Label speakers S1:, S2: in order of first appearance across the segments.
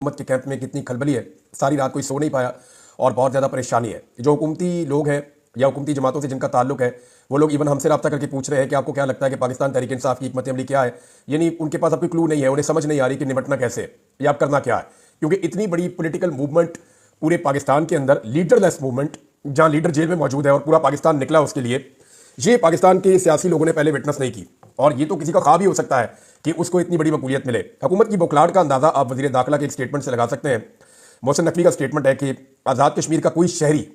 S1: हुकूमत के कैंप में कितनी खलबली है, सारी रात कोई सो नहीं पाया और बहुत ज़्यादा परेशानी है। जो हुकूमती लोग हैं या हुकूमती जमातों से जिनका ताल्लुक है, वो लोग इवन हमसे रब्ता करके पूछ रहे हैं कि आपको क्या लगता है कि पाकिस्तान तहरीक इंसाफ की हिकमत अमली क्या है। यानी उनके पास अब कोई क्लू नहीं है, उन्हें समझ नहीं आ रही कि निपटना कैसे है या अब करना क्या है, क्योंकि इतनी बड़ी पॉलिटिकल मूवमेंट पूरे पाकिस्तान के अंदर, लीडरलेस मूवमेंट, जहाँ लीडर जेल में मौजूद है और पूरा पाकिस्तान निकला उसके लिए, ये पाकिस्तान के सियासी लोगों ने पहले विटनेस नहीं की। और ये तो किसी का ख्वाब ही हो सकता है कि उसको इतनी बड़ी मकबूलियत मिले। हुकूमत की बौखलाहट का अंदाजा आप वज़ीर दाखिला के एक स्टेटमेंट से लगा सकते हैं। मोहसिन नकवी का स्टेटमेंट है कि आज़ाद कश्मीर का कोई शहरी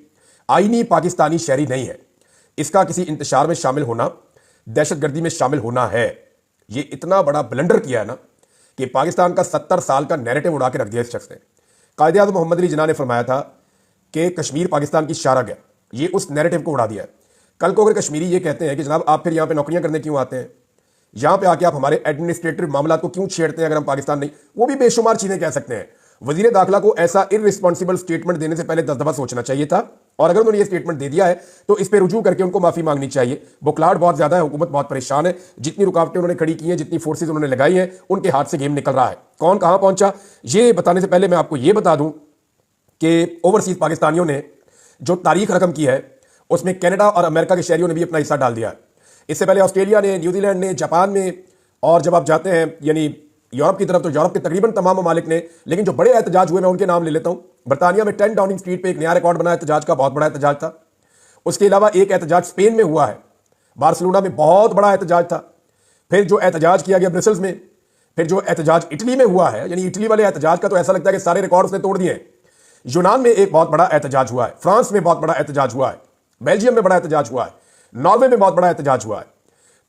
S1: आईनी पाकिस्तानी शहरी नहीं है, इसका किसी इंतशार में शामिल होना दहशतगर्दी में शामिल होना है। ये इतना बड़ा ब्लंडर किया है ना कि पाकिस्तान का 70 साल का नैरेटिव उड़ा के रख दिया इस शख्स ने। कायदे आज़म मोहम्मद अली जिन्ना ने फरमाया था कि कश्मीर पाकिस्तान की शारग है, ये उस नैरेटिव को उड़ा दिया है। कल को अगर कश्मीरी ये कहते हैं कि जनाब आप फिर यहाँ पे नौकरियां करने क्यों आते हैं, यहाँ पे आके आप हमारे एडमिनिस्ट्रेटिव मामला को क्यों छेड़ते हैं, अगर हम पाकिस्तान नहीं, वो भी बेशुमार चीजें कह सकते हैं। वजीर दाखिला को ऐसा इररिस्पॉन्सिबल स्टेटमेंट देने से पहले 10 दफा सोचना चाहिए था, और अगर उन्होंने ये स्टेटमेंट दे दिया है तो इस पर रुजू करके उनको माफी मांगनी चाहिए। बुखलाहट बहुत ज्यादा है, हुकूमत बहुत परेशान है, जितनी रुकावटें उन्होंने खड़ी की हैं, जितनी फोर्सेज उन्होंने लगाई हैं, उनके हाथ से गेम निकल रहा है। कौन कहां पहुंचा ये बताने से पहले मैं आपको ये बता दूं कि ओवरसीज पाकिस्तानियों ने जो तारीख रकम की है उसमें कनाडा और अमेरिका के शहरियों ने भी अपना हिस्सा डाल दिया है। इससे पहले ऑस्ट्रेलिया ने, न्यूजीलैंड ने, जापान ने, और जब आप जाते हैं यानी यूरोप की तरफ तो यूरोप के तकरीबन तमाम ममालिक ने। लेकिन जो बड़े एहतजाज हुए मैं उनके नाम ले लेता हूं। बरतानिया में 10 डाउनिंग स्ट्रीट पे एक नया रिकॉर्ड बना एहतजाज का, बहुत बड़ा एहतजाज था। उसके अलावा एक एहतजाज स्पेन में हुआ है, बार्सिलोना में बहुत बड़ा एहतजाज था। फिर जो एहतजाज किया गया ब्रसेल्स में, फिर जो एहतजाज इटली में हुआ है, यानी इटली वाले एहतजाज का तो ऐसा लगता है कि सारे रिकॉर्ड उसने तोड़ दिए। यूनान में एक बहुत बड़ा एहतजाज हुआ है, फ्रांस में बहुत बड़ा एहतजाज हुआ है, बेल्जियम में बड़ा एहतजाज हुआ है, नॉर्वे में बहुत बड़ा एहतजाज हुआ है।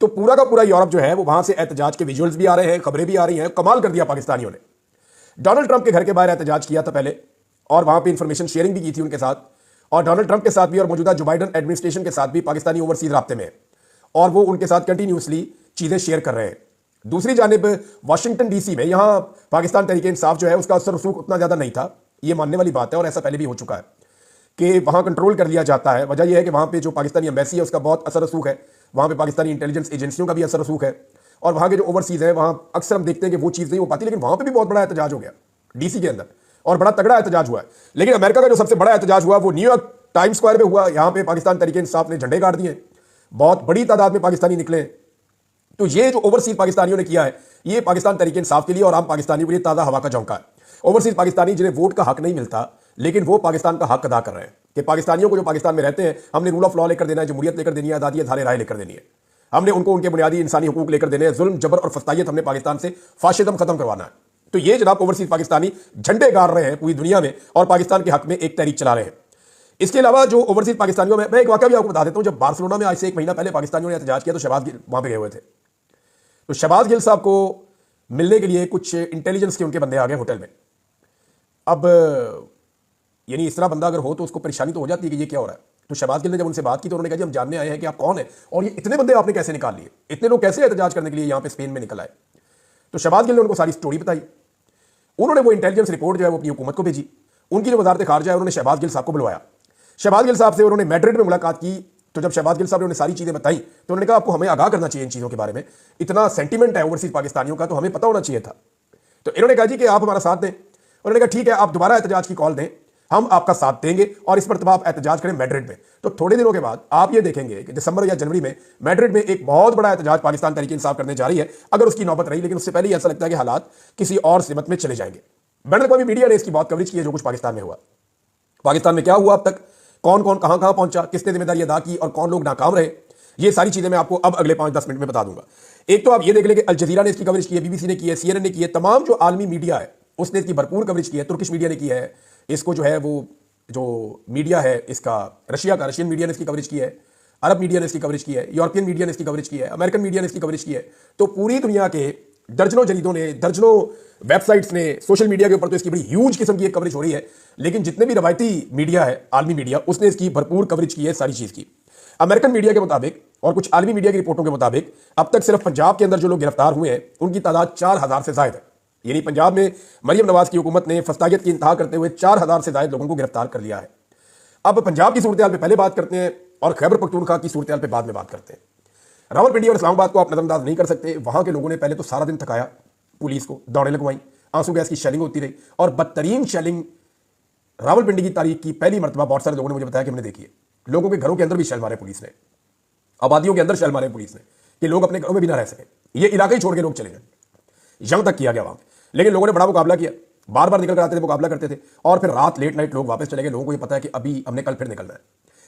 S1: तो पूरा का पूरा यूरोप जो है वो वहां से एहतजाज के विजुअल्स भी आ रहे हैं, खबरें भी आ रही हैं। कमाल कर दिया पाकिस्तानियों ने। डोनाल्ड ट्रंप के घर के बाहर एहतजाज किया था पहले, और वहां पे इंफॉर्मेशन शेयरिंग भी की थी उनके साथ, और डोनाल्ड ट्रंप के साथ भी और मौजूदा जो बाइडन एडमिनिस्ट्रेशन के साथ भी पाकिस्तानी ओवरसीज राब्ते में है, और वो उनके साथ कंटिन्यूसली चीजें शेयर कर रहे हैं। दूसरी जानिब वाशिंगटन डीसी में, यहां पाकिस्तान तहरीक इंसाफ जो है उसका असर रसूख उतना ज्यादा नहीं था, ये मानने वाली बात है, और ऐसा पहले भी हो चुका है कि वहां कंट्रोल कर लिया जाता है। वजह यह है कि वहां पे जो पाकिस्तानी एम्बेसी है उसका बहुत असर रसूख है, वहां पे पाकिस्तानी इंटेलिजेंस एजेंसियों का भी असर रसूख है, और वहां के जो ओवरसीज है वहां अक्सर हम देखते हैं कि वो चीज़ नहीं हो पाती। लेकिन वहां पे भी बहुत बड़ा एहतजाज हो गया डीसी के अंदर, और बड़ा तगड़ा एहतजाज हुआ है। लेकिन अमेरिका का जो सबसे बड़ा एहतजाज हुआ वो न्यूयॉर्क टाइम स्क्वायर पे हुआ। यहां पे पाकिस्तान तहरीक इंसाफ ने झंडे गाड़ दिए, बहुत बड़ी तादाद में पाकिस्तानी निकले। तो ये जो ओवरसीज पाकिस्तानियों ने किया है, ये पाकिस्तान तहरीक इंसाफ के लिए और आम पाकिस्तानियों के लिए ताज़ा हवा का झोंका है। ओवरसीज पाकिस्तानी जिन्हें वोट का हक नहीं मिलता, लेकिन वो पाकिस्तान का हक अदा कर रहे हैं कि पाकिस्तानियों को जो पाकिस्तान में रहते हैं, हमने रूल ऑफ लॉ लेकर देना है, जमहूरियत लेकर देनी है, आज़ादी धारे राय लेकर देनी है, हमने उनको उनके बुनियादी इंसानी हुकूक लेकर देने हैं, जुल्म जबर और फस्तायत हमने पाकिस्तान से फाशिज्म खत्म करवाना है। तो ये जनाब ओवरसीज पाकिस्तानी झंडे गाड़ रहे हैं पूरी दुनिया में और पाकिस्तान के हक में एक तहरीक चला रहे हैं। इसके अलावा जो ओवरसीज पाकिस्तानियों में, मैं एक वाकया भी आपको बता देता हूं। जब बार्सिलोना में आज से 1 महीना पहले पाकिस्तानियों ने एहतजाज किया तो शहबाज गिल वहां पे गए हुए थे। तो शहबाज गिल साहब को मिलने के लिए कुछ इंटेलिजेंस के उनके बंदे आ गए होटल में। अब यानी इस तरह बंदा अगर हो तो उसको परेशानी तो हो जाती है कि ये क्या हो रहा है। तो शहबाज गिल ने जब उनसे बात की तो उन्होंने कहा जी हम जानने आए हैं कि आप कौन हैं, और ये इतने बंदे आपने कैसे निकाल लिए, इतने लोग कैसे एहतजाज करने के लिए यहाँ पे स्पेन में निकल आए। तो शहबाज गिल ने उनको सारी स्टोरी बताई। उन्होंने वो इंटेलिजेंस रिपोर्ट जो है वो अपनी हुकूमत को भेजी। उनकी जो वजारत खारजा है उन्होंने शहबाज गिल साहब को बुलवाया। शहबाज गिल साहब से उन्होंने मैड्रिड में मुलाकात की। तो जब शहबाज गिल साहब ने उन्हें सारी चीजें बताई तो उन्होंने कहा आपको हमें आगाह करना चाहिए इन चीजों के बारे में, इतना सेंटीमेंट है ओवरसीज पाकिस्तानियों का तो हमें पता होना चाहिए था। तो इन्होंने कहा जी कि आप हमारा साथ दें। उन्होंने कहा ठीक है, आप दोबारा एहतजाज की कॉल दें, हम आपका साथ देंगे और इस मरतबा आप एहतजाज करें मैड्रिड में। तो थोड़े दिनों के बाद आप ये देखेंगे कि दिसंबर या जनवरी में मैड्रिड में एक बहुत बड़ा एहतजाज पाकिस्तान तहरीक इंसाफ करने जा रही है, अगर उसकी नौबत रही। लेकिन उससे पहले ऐसा लगता है कि हालात किसी और सिमत में चले जाएंगे। बैन अवी मीडिया ने इसकी बहुत कवरेज की है, जो कुछ पाकिस्तान में हुआ, पाकिस्तान में क्या हुआ अब तक, कौन कौन कहां कहां पहुंचा, किसने जिम्मेदारी अदा की और कौन लोग नाकाम रहे, ये सारी चीजें मैं आपको अब अगले 5-10 मिनट में बता दूंगा। एक तो आप ये देख लें कि अल जजीरा ने इसकी कवरेज की है, बीबीसी ने की है, CNN ने की है, तमाम जो आलमी मीडिया है उसने इसकी भरपूर कवरेज की है। तुर्किश मीडिया ने की है, इसको जो है वो जो मीडिया है इसका रशिया का, रशियन मीडिया ने इसकी कवरेज की है, अरब मीडिया ने इसकी कवरेज की है, यूरोपियन मीडिया ने इसकी कवरेज की है, अमेरिकन मीडिया ने इसकी कवरेज की है। तो पूरी दुनिया के दर्जनों जरीदों ने, दर्जनों वेबसाइट्स ने, सोशल मीडिया के ऊपर तो इसकी बड़ी ह्यूज किस्म की एक कवरेज हो रही है। लेकिन जितने भी रवायती मीडिया है, आलमी मीडिया, उसने इसकी भरपूर कवरेज की है सारी चीज की। अमेरिकन मीडिया के मुताबिक और कुछ आलमी मीडिया की रिपोर्टों के मुताबिक अब तक सिर्फ पंजाब के अंदर जो लोग गिरफ्तार हुए हैं उनकी तादाद 4000 से ज्यादा है। यानी पंजाब में मरियम नवाज की हुकूमत ने फस्तायत की इंतहा करते हुए 4000 से ज्यादा लोगों को गिरफ्तार कर लिया है। अब पंजाब की सूरत हाल पे पहले बात करते हैं और खैबर पख्तूनख्वा की सूरत हाल पे बाद में बात करते हैं। रावलपिंडी और इस्लामाबाद को आप नजरअंदाज नहीं कर सकते। वहां के लोगों ने पहले तो सारा दिन थकाया पुलिस को, दौड़े लगवाई, आंसू गैस की शेलिंग होती रही और बदतरीन शेलिंग रावलपिंडी की तारीख की पहली मरतबा बहुत सारे लोगों ने मुझे बताया कि हमने देखी है। लोगों के घरों के अंदर भी शेल मारे पुलिस ने, आबादियों के अंदर शेल मारे पुलिस ने कि लोग अपने घरों में भी ना रह सके, ये इलाके ही छोड़ के लोग चले गए। यहां तक किया गया वहां, लेकिन लोगों ने बड़ा मुकाबला किया, बार बार निकल कर आते थे, मुकाबला करते थे और फिर रात लेट नाइट लोग वापस चले गए। लोगों को ये पता है कि अभी हमने कल फिर निकलना है।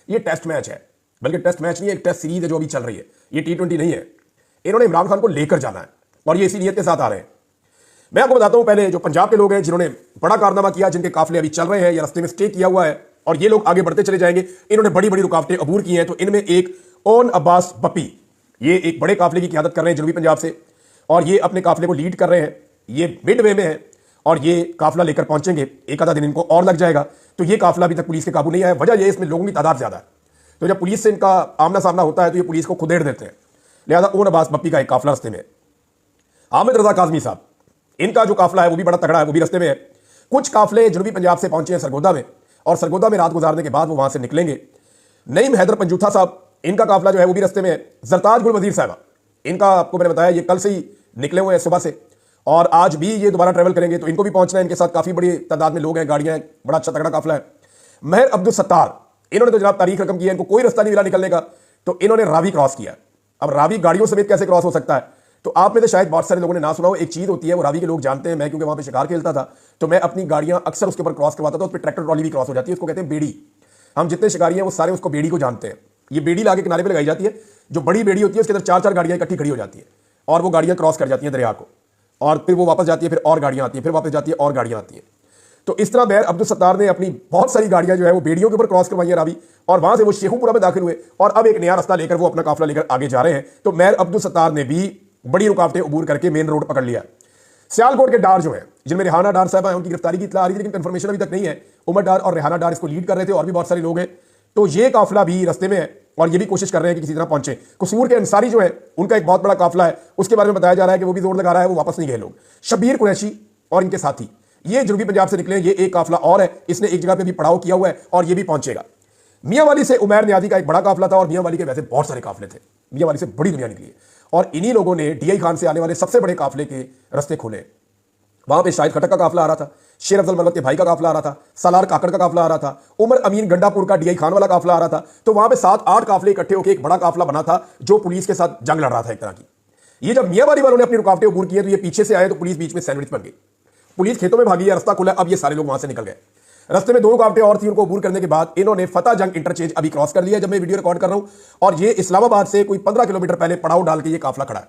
S1: ये टेस्ट मैच है, बल्कि टेस्ट मैच नहीं है, एक टेस्ट सीरीज है जो अभी चल रही है। ये T20 नहीं है। इन्होंने इमरान खान को लेकर जाना है और ये इसी नीयत के साथ आ रहे हैं। मैं आपको बताता हूं, पहले जो पंजाब के लोग हैं जिन्होंने बड़ा कारनामा किया, जिनके काफिले अभी चल रहे हैं या रस्ते में स्टे किया हुआ है और ये लोग आगे बढ़ते चले जाएंगे, इन्होंने बड़ी बड़ी रुकावटें अबूर की हैं। तो इनमें एक ओन अब्बास बप्पी, ये एक बड़े काफिले की क़यादत कर रहे हैं जनूबी पंजाब से और ये अपने काफिले को लीड कर रहे हैं। ये मिड वे में है और ये काफिला लेकर पहुंचेंगे, एक आधा दिन इनको और लग जाएगा। तो ये काफिला अभी तक पुलिस के काबू नहीं आया। वजह यह इसमें लोगों की तादाद ज्यादा है, तो जब पुलिस से इनका आमना सामना होता है तो ये पुलिस को खुदेड़ देते हैं। लिहाजा ओन अब्बास बप्पी का एक काफिला रस्ते में है। आमिर रजा काजमी साहब, इनका जो काफिला है वो भी बड़ा तगड़ा है, वो भी रस्ते में है। कुछ काफिले जनूबी पंजाब से पहुंचे हैं सरगोदा में और सरगोदा में रात गुजारने के बाद वो वहां से निकलेंगे। नईम हैदर पंजूथा साहब, इनका काफिला जो है वो भी रस्ते में है। जरताज गुल वजीर साहबा, इनका आपको मैंने बताया ये कल से ही निकले हुए हैं सुबह से और आज भी ये दोबारा ट्रैवल करेंगे, तो इनको भी पहुंचना है। इनके साथ काफी बड़ी तादाद में लोग हैं, गाड़ियां हैं, बड़ा अच्छा तगड़ा काफिला है। महर अब्दुल सत्तार, इन्होंने तो जनाब तारीख रकम की है, इनको कोई रास्ता नहीं मिला निकलने का, तो इन्होंने रावी क्रॉस किया। अब रावी गाड़ियों समेत कैसे क्रॉस हो सकता है? तो आप में से शायद बहुत सारे लोगों ने ना सुना हो, एक चीज होती है वो रावी के लोग जानते हैं। मैं क्योंकि वहां पे शिकार खेलता था तो मैं अपनी गाड़ियां अक्सर उसके ऊपर क्रॉस करवाता था, उस पर ट्रैक्टर ट्रॉली भी क्रॉस हो जाती है, उसको कहते हैं बेड़ी। हम जितने शिकारी हैं वो सारे उसको बेड़ी को जानते हैं। ये बेड़ी लाके किनारे पे लगाई जाती है, जो बड़ी बेड़ी होती है उसके अंदर चार चार गाड़ियां इकट्ठी खड़ी हो जाती है और वो गाड़ियां क्रॉस कर जाती हैं दरिया को और फिर वो वापस जाती है, फिर और गाड़ियां आती हैं, फिर वापस जाती है और गाड़ियां आती हैं। तो इस तरह महर अब्दुल सत्तार ने अपनी बहुत सारी गाड़ियां जो है वो बेड़ियों के ऊपर क्रॉस करवाई है रावी, और वहां से वो शेखुपुरा में दाखिल हुए और अब एक नया रास्ता लेकर वो अपना काफिला लेकर आगे जा रहे हैं। तो महर अब्दुल सत्तार ने भी बड़ी रुकावटें अबूर करके मेन रोड पकड़ लिया। सियालकोट के डार जो है, जिनमें रेहाना डार साहब है, उनकी गिरफ्तारी की इत्तला आ रही थी, लेकिन कंफर्मेशन अभी तक नहीं है। उमर डार और रेहाना डार इसको लीड कर रहे थे और भी बहुत सारे लोग हैं। तो ये काफिला भी रास्ते में है और ये भी कोशिश कर रहे हैं कि किसी तरह पहुंचे। कसूर के अंसारी जो है उनका एक बहुत बड़ा काफिला है, उसके बारे में बताया जा रहा है कि वो भी जोर लगा रहा है, वो वापस नहीं गए लोग। शब्बीर कुरैशी और इनके साथी ये जनूबी पंजाब से निकले, ये एक काफिला और है, इसने एक जगह पे भी पड़ाव किया हुआ है और ये भी पहुंचेगा। मियांवाली से उमैर नियाजी का एक बड़ा काफिला था और मियांवाली के वैसे बहुत सारे काफिले थे, मियांवाली से बड़ी दुनिया निकली है और इन्हीं लोगों ने डीआई खान से आने वाले सबसे बड़े काफिले के रास्ते खोले। वहां पे शाहिद खटक का काफिला आ रहा था, शेर अफजल मलक के भाई का काफिला आ रहा था, सालार काकड़ का काफिला आ रहा था, उमर अमीन गंडापुर का डीआई खान वाला काफिला आ रहा था। तो वहां पे 7-8 काफिले इकट्ठे होकर एक बड़ा काफिला बना था जो पुलिस के साथ जंग लड़ रहा था एक तरह की। ये जब मियांवाली वालों ने अपनी रुकावटें अबूर की तो ये पीछे से आए तो पुलिस बीच में सैंडविच बन गई। पुलिस खेतों में भागी है, रास्ता खुला, अब ये सारे लोग वहां से निकल गए। रास्ते में 2 रुकावटें और थी, उनको अबूर करने के बाद इन्होंने फतेह जंग इंटरचेंज अभी क्रॉस कर लिया जब मैं वीडियो रिकॉर्ड कर रहा हूं, और ये इस्लामाबाद से कोई 15 किलोमीटर पहले पड़ाव डाल के ये काफिला खड़ा है।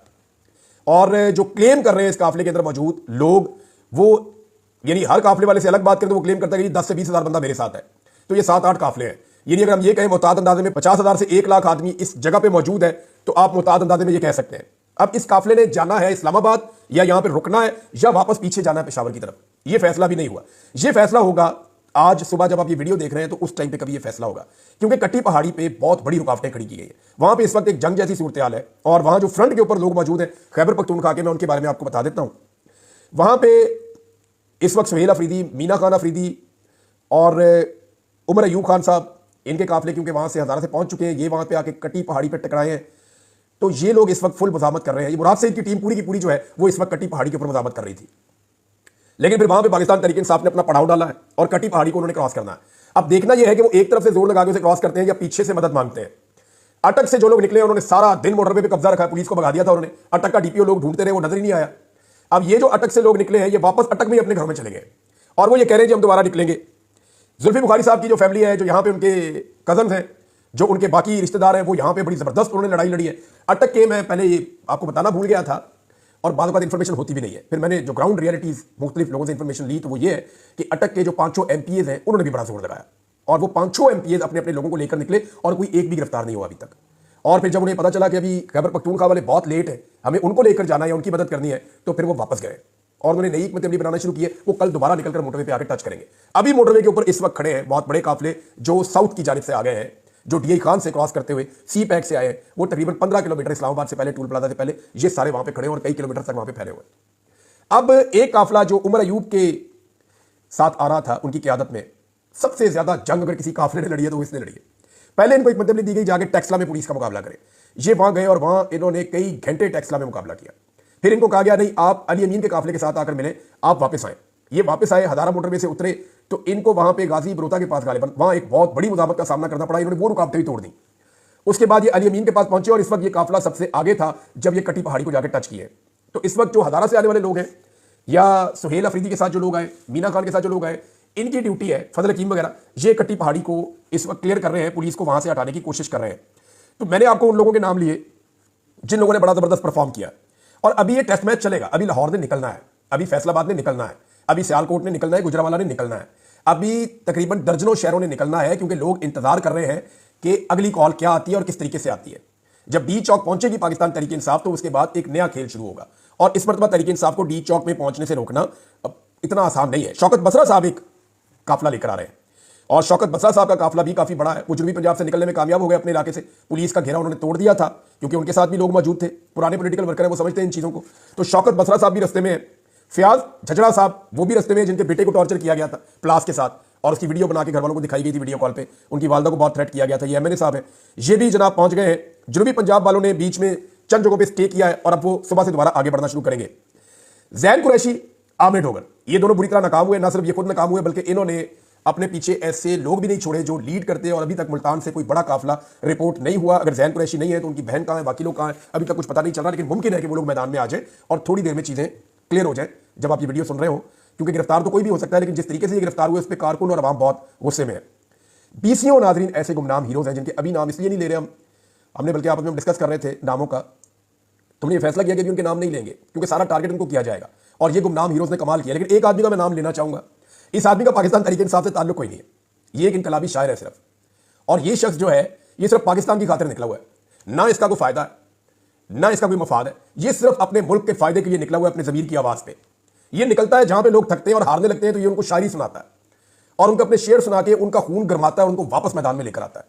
S1: और जो क्लेम कर रहे हैं इस काफिले के अंदर मौजूद लोग, वो यानी हर काफिले वाले से अलग बात करें तो वो क्लेम करता है कि 10 से 20 हज़ार बंदा मेरे साथ है। तो ये 7-8 काफिले हैं। यानी अगर हम ये कहें मुताद अंदाजे में 50,000 से 1 लाख आदमी इस जगह पे मौजूद है तो आप मुताद अंदाजे में ये कह सकते हैं। अब इस काफिले ने जाना है इस्लामाबाद या यहां पे रुकना है या वापस पीछे जाना है पेशावर की तरफ, ये फैसला भी नहीं हुआ। ये फैसला होगा आज सुबह जब आप ये वीडियो देख रहे हैं तो उस टाइम पे कभी ये फैसला होगा, क्योंकि कट्टी पहाड़ी पे बहुत बड़ी रुकावटें खड़ी की गई है। वहां पे इस वक्त एक जंग जैसी सूरत हाल है और वहां जो फ्रंट के ऊपर लोग मौजूद हैं खैबर पख्तूनख्वा के, मैं उनके बारे में आपको बता देता हूं। वहां पे इस वक्त सुहेल अफरीदी, मीना खान अफरीदी और उमर अयूब खान साहब, इनके काफिले क्योंकि वहां से हज़ारा से पहुंच चुके हैं, ये वहां पे आके कट्टी पहाड़ी पर टकराए हैं। तो ये लोग इस वक्त फुल मजामत कर रहे हैं। ये मुराद सईद की टीम पूरी की पूरी जो है वो इस वक्त कट्टी पहाड़ी के ऊपर मजामत कर रही थी, लेकिन फिर वहां पे पाकिस्तान तहरीक इंसाफ ने अपना पड़ाव डाला है और कट्टी पहाड़ी को उन्होंने क्रॉस करना है। अब देखना यह है कि वो एक तरफ से जोर लगा के उसे क्रॉस करते हैं या पीछे से मदद मांगते हैं। अटक से जो लोग निकले उन्होंने सारा दिन मोटरवे पे कब्जा रखा है, पुलिस को भगा दिया था उन्होंने। अटक का डीपीओ लोग ढूंढते रहे, वो नजर ही नहीं आया। अब ये जो अटक से लोग निकले हैं ये वापस अटक में अपने घरों में चले गए और वो ये कह रहे हैं कि हम दोबारा निकलेंगे। जुल्फी बुखारी साहब की जो फैमिली है, जो यहाँ पे उनके कजन हैं, जो उनके बाकी रिश्तेदार हैं, वो यहाँ पे बड़ी जबरदस्त उन्होंने लड़ाई लड़ी है। अटक के मैं पहले ये आपको बताना भूल गया था और बाद में इन्फॉर्मेशन होती भी नहीं है। फिर मैंने जो ग्राउंड रियलिटीज मुख्तलिफ लोगों से इन्फॉर्मेशन ली तो वो ये है कि अटक के जो 5 MPs हैं उन्होंने भी बड़ा जोर लगाया और वो 5 MPs अपने अपने लोगों को लेकर निकले और कोई एक भी गिरफ्तार नहीं हुआ अभी तक। और फिर जब उन्हें पता चला कि अभी खैबर पख्तूनख्वा वाले बहुत लेट है, हमें उनको लेकर जाना है, उनकी मदद करनी है, तो फिर वो वापस गए और उन्होंने नई हिकमत अमली बनाना शुरू की है। वो कल दोबारा निकलकर मोटरवे पे आकर टच करेंगे। अभी मोटरवे के ऊपर इस वक्त खड़े हैं बहुत बड़े काफिले जो साउथ की जानिब से आ गए हैं, जो डीआई खान से क्रॉस करते हुए सी पैक से आए हैं। वो तकरीबन 15 किलोमीटर इस्लामाबाद से पहले, टूल प्लाजा से पहले, ये सारे वहां पे खड़े हैं और कई किलोमीटर तक वहां पे फैले हुए। अब एक काफिला जो उमर अयूब के साथ आ रहा था उनकी क़यादत में, सबसे ज्यादा जंग अगर किसी काफिले ने लड़ी है तो इसने लड़ी है। पहले इनको एक मतलब दी गई जाके टेक्सला में पुलिस का मुकाबला करे। ये वहां गए और वहां इन्होंने कई घंटे टेक्सला में मुकाबला किया। फिर इनको कहा गया नहीं, आप अली अमीन के काफिले के साथ आकर मिले, आप वापस आए। ये वापस आए, हदारा मोटरवे से उतरे, तो इनको वहां पे गाजी बरोता के पास गालिबन वहां एक बहुत बड़ी मुजाहमत का सामना करना पड़ा। इन्होंने वो रुकावटें भी तोड़ दी। उसके बाद ये अली अमीन के पास पहुंचे और इस वक्त ये काफिला सबसे आगे था जब ये कटी पहाड़ी को जाकर टच किए। तो इस वक्त जो हदारा से आने वाले लोग हैं या सुहेल अफरीदी के साथ जो लोग आए, मीना खान के साथ जो लोग आए, इनकी ड्यूटी है, फजल हकीम वगैरह, ये कट्टी पहाड़ी को इस वक्त क्लियर कर रहे हैं, पुलिस को वहां से हटाने की कोशिश कर रहे हैं। तो मैंने आपको उन लोगों के नाम लिए जिन लोगों ने बड़ा जबरदस्त परफॉर्म किया। और अभी ये टेस्ट मैच चलेगा, अभी लाहौर ने निकलना है, अभी फैसलाबाद ने निकलना है, अभी सियालकोट ने निकलना है, गुजरावाला ने निकलना है, अभी तकरीबन दर्जनों शहरों ने निकलना है, क्योंकि लोग इंतजार कर रहे हैं कि अगली कॉल क्या आती है और किस तरीके से आती है। जब डी चौक पहुंचेगी पाकिस्तान तहरीक इंसाफ, तो उसके बाद एक नया खेल शुरू होगा। और इस मरतबा तहरीक इंसाफ को डी चौक में पहुंचने से रोकना अब इतना आसान नहीं है। शौकत बसरा साहब एक काफिला लेकर आ रहे हैं और शौकत बसरा साहब का काफिला भी काफी बड़ा है। वो जुनूबी पंजाब से निकलने में कामयाब हो गए अपने इलाके से। पुलिस का घेरा उन्होंने तोड़ दिया था, क्योंकि उनके साथ भी लोग मौजूद थे, पुराने पॉलिटिकल वर्कर हैं, वो समझते हैं इन चीजों को। तो शौकत बसरा साहब भी रस्ते में है, फयाज झजड़ा साहब वो भी रस्ते में, जिनके बेटे को टॉर्चर किया गया था प्लास के साथ, और उसकी वीडियो बना के घर वालों को दिखाई गई थी वीडियो कॉल पे, उनकी वालदा को बहुत थ्रेट किया गया था। ये एमएनए साहब है, ये भी जनाब पहुंच गए हैं। जुनूबी पंजाब वालों ने बीच में चंद जगहों पे स्टे किया है और अब वो सुबह से दोबारा आगे बढ़ना शुरू करेंगे। जैन कुरैशी, आमिर डोगर, ये दोनों बुरी तरह नाकाम हुए। ना सिर्फ ये खुद नाकाम हुए, बल्कि इन्होंने अपने पीछे ऐसे लोग भी नहीं छोड़े जो लीड करते हैं। और अभी तक मुल्तान से कोई बड़ा काफिला रिपोर्ट नहीं हुआ। अगर जैन कुरैशी नहीं है तो उनकी बहन कहाँ है, बाकी लोग कहाँ हैं, अभी तक कुछ पता नहीं चल रहा। लेकिन मुमकिन है कि वो लोग मैदान में आ जाए और थोड़ी देर में चीजें क्लियर हो जाए जब आप ये वीडियो सुन रहे हो, क्योंकि गिरफ्तार तो कोई भी हो सकता है, लेकिन जिस तरीके से ये गिरफ्तार हुए उस पर कारकुन और आवाम बहुत गुस्से में है। बीसियों नाजरीन ऐसे गुमनाम हीरोज हैं जिनके अभी नाम इसलिए नहीं ले रहे हमने बल्कि आपस में डिस्कस कर रहे थे नामों का, तुमने ये फैसला किया कि उनके नाम नहीं लेंगे क्योंकि सारा टारगेट उनको किया जाएगा। और ये गुमनाम हीरोज ने कमाल किया। लेकिन एक आदमी का मैं नाम लेना चाहूंगा। इस आदमी का पाकिस्तान तहरीक इंसाफ से ताल्लुक कोई नहीं है, ये एक इनकलाबी शायर है सिर्फ। और ये शख्स जो है ये सिर्फ पाकिस्तान की खातिर निकला हुआ है, ना इसका कोई फायदा है ना इसका कोई मफाद है। ये सिर्फ अपने मुल्क के फायदे के लिए निकला हुआ है, अपने ज़मीर की आवाज पे। ये निकलता है जहां पे लोग थकते हैं और हारने लगते हैं, तो ये उनको शायरी सुनाता है और उनको अपने शेर सुना के उनका खून गरमाता है और उनको वापस मैदान में लेकर आता है।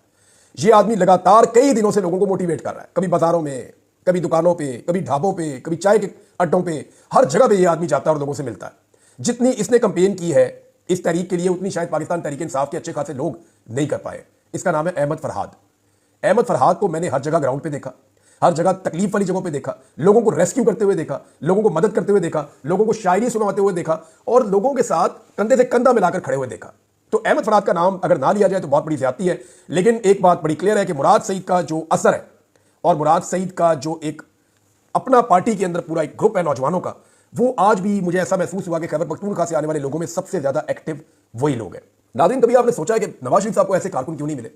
S1: ये आदमी लगातार कई दिनों से लोगों को मोटिवेट कर रहा है, कभी बाजारों में, कभी दुकानों पे, कभी ढाबों पे, कभी चाय के अड्डों पे, हर जगह पे ये आदमी जाता है और लोगों से मिलता है। जितनी इसने कंपेन की है इस तहरीक के लिए, उतनी शायद पाकिस्तान तहरीक इंसाफ के अच्छे खासे लोग नहीं कर पाए। इसका नाम है अहमद फरहाद। अहमद फरहाद को मैंने हर जगह ग्राउंड पे देखा, हर जगह तकलीफ वाली जगहों पे देखा, लोगों को रेस्क्यू करते हुए देखा, लोगों को मदद करते हुए देखा, लोगों को शायरी सुनाते हुए देखा और लोगों के साथ कंधे से कंधा मिलाकर खड़े हुए देखा। तो अहमद फरहाद का नाम अगर ना लिया जाए तो बहुत बड़ी ज्यादती है। लेकिन एक बात बड़ी क्लियर है कि मुराद सईद का जो असर है और मुराद सईद का जो एक अपना पार्टी के अंदर पूरा एक ग्रुप है नौजवानों का, वो आज भी मुझे ऐसा महसूस हुआ कि खैबर पख्तूनख्वा से आने वाले लोगों में सबसे ज्यादा एक्टिव वही लोग हैं। नाज़रीन, कभी आपने सोचा है कि नवाज शरीफ साहब को ऐसे कारकुन क्यों नहीं मिले?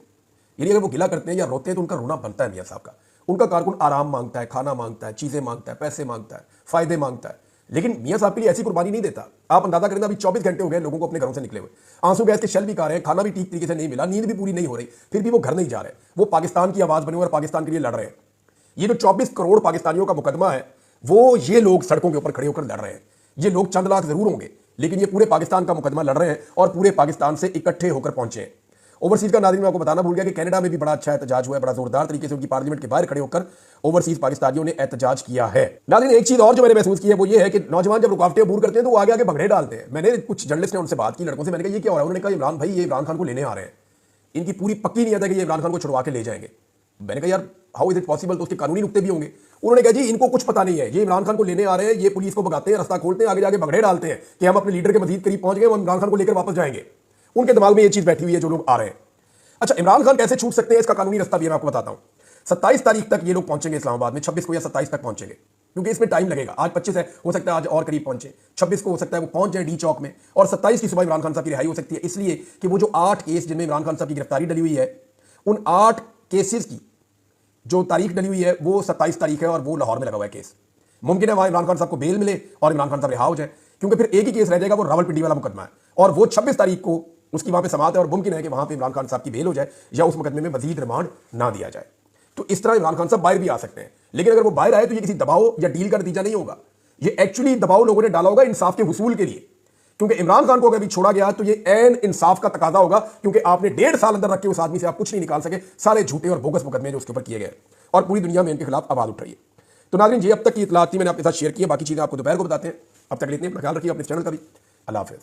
S1: यानी अगर वो गिला करते हैं या रोते हैं तो उनका रोना बनता है मियां साहब का। उनका कारकुन आराम मांगता है, खाना मांगता है, चीजें मांगता है, पैसे मांगता है, फायदे मांगता है, लेकिन मियां साहब के लिए ऐसी कुर्बानी नहीं देता। आप अंदाजा करें, अभी 24 घंटे हो गए लोगों को अपने घरों से निकले हुए, आंसू गैस के शल भी खा रहे हैं, खाना भी ठीक तरीके से नहीं मिला, नींद भी पूरी नहीं हो रही, फिर भी वो घर नहीं जा रहे। वो पाकिस्तान की आवाज बने हुए और पाकिस्तान के लिए लड़ रहे हैं। ये जो 24 करोड़ पाकिस्तानियों का मुकदमा है, वो ये लोग सड़कों के ऊपर खड़े होकर लड़ रहे हैं। ये लोग चंद लाख जरूर होंगे, लेकिन ये पूरे पाकिस्तान का मुकदमा लड़ रहे हैं और पूरे पाकिस्तान से इकट्ठे होकर पहुंचे हैं। ओवरसीज का नाज़रीन मैं आपको बताना भूल गया कि कनाडा में भी बड़ा अच्छा एहतजाज हुआ है, बड़ा जोरदार तरीके से उनकी पार्लियामेंट के बाहर खड़े होकर ओवरसीज पाकिस्तानियों ने एहतजाज किया है। नाज़रीन, एक चीज और जो मैंने महसूस की है वो ये है कि नौजवान जब रुकावटें अबूर करते हैं तो वो आगे आगे भगड़े डालते हैं। मैंने कुछ जर्नलिस्ट ने उनसे बात की, लड़कों से, मैंने कहा ये क्या हो रहा है? उन्होंने कहा इमरान भाई ये इमरान खान को लेने आ रहे हैं, इनकी पूरी पक्की नीयत है कि ये इमरान खान को छुड़वा के ले जाएंगे। मैंने कहा यार हाउ इज इट पॉसिबल? तो उसके कानूनी नुक्ते भी होंगे। उन्होंने कहा जी इनको कुछ पता नहीं है, ये इमरान खान को लेने आ रहे हैं, ये पुलिस को भगाते हैं, रास्ता खोलते हैं, आगे जाके भगड़े डालते हैं कि हम अपने लीडर के मजीद करीब पहुंच गए, हम इमरान खान को लेकर वापस जाएंगे। उनके दिमाग में ये चीज बैठी हुई है जो लोग आ रहे हैं। अच्छा, इमरान खान कैसे छूट सकते हैं, इसका कानूनी रास्ता भी मैं आपको बताता हूं। 27 तारीख तक ये लोग पहुंचेंगे इस्लामाबाद में, 26 को या 27 तक पहुंचेंगे, क्योंकि इसमें टाइम लगेगा। आज 25 है, हो सकता है आज और करीब पहुंचे, 26 को हो सकता है वो पहुंच जाए डी चौक में, और 27 की सुबह इमरान खान साहब की रिहाई हो सकती है। इसलिए कि वो जो 8 केस जिनमें इमरान खान साहब की गिरफ्तारी डली हुई है, उन 8 केसेस की जो तारीख डली हुई है वो 27 तारीख है और वो लाहौर में लगा हुआ है केस। मुमकिन है वहां इमरान खान साहब को बेल मिले और इमरान खान साहब रिहा हो जाए, क्योंकि फिर एक ही केस रह जाएगा, वो रावलपिंडी वाला मुकदमा है, और वो 26 तारीख को उसकी वहां पे समाप्त है और मुमकिन है कि वहां पे इमरान खान साहब की बेल हो जाए या उस मुकदमे में मजीद रिमांड ना दिया जाए। तो इस तरह इमरान खान साहब बाहर भी आ सकते हैं। लेकिन अगर वो बाहर आए तो ये किसी दबाव या डील का नतीजा नहीं होगा, ये एक्चुअली दबाव लोगों ने डाला होगा इंसाफ के हुसूल के लिए, क्योंकि इमरान खान को अगर भी छोड़ा गया तो ये ऐन इंसाफ का तकाजा होगा, क्योंकि आपने 1.5 साल अंदर रखे उस आदमी से आप कुछ नहीं निकाल सके। सारे झूठे और बोगस मुकदमे जो उसके ऊपर किए गए और पूरी दुनिया में इनके खिलाफ आवाज उठ रही है। तो नाज़रीन, ये अब तक की इतलात थी, मैंने आपके साथ शेयर किया, बाकी चीजें आपको दोपहर को बताते हैं। अब तक इतने ख्याल रखिए अपने चैनल का भी। अल्लाह हाफिज़।